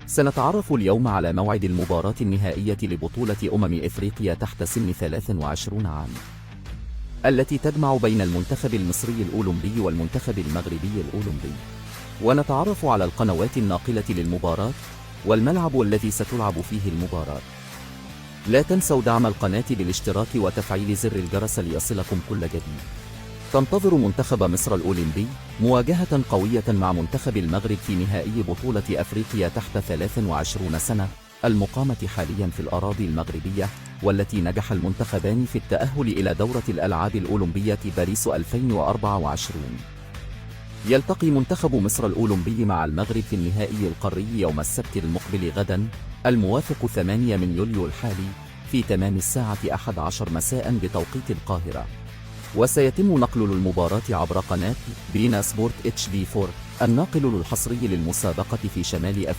سنتعرف اليوم على موعد المباراة النهائية لبطولة إفريقيا تحت سن 23 عام، التي تجمع بين المنتخب المصري الأولمبي والمنتخب المغربي الأولمبي. ونتعرف على القنوات الناقلة للمباراة والملعب الذي ستلعب فيه المباراة. لا تنسوا دعم القناة بالاشتراك وتفعيل زر الجرس ليصلكم كل جديد. تنتظر منتخب مصر الأولمبي مواجهة قوية مع منتخب المغرب في نهائي بطولة أفريقيا تحت 23 سنة المقامة حاليا في الأراضي المغربية، والتي نجح المنتخبان في التأهل إلى دورة الألعاب الأولمبية باريس 2024. يلتقي منتخب مصر الأولمبي مع المغرب في النهائي القاري يوم السبت المقبل غدا الموافق 8 من يوليو الحالي في تمام الساعة 11 مساء بتوقيت القاهرة. وسيتم نقل المباراة عبر قناة بينا سبورت HD4 الناقل الحصري للمسابقة في شمال أفريقيا.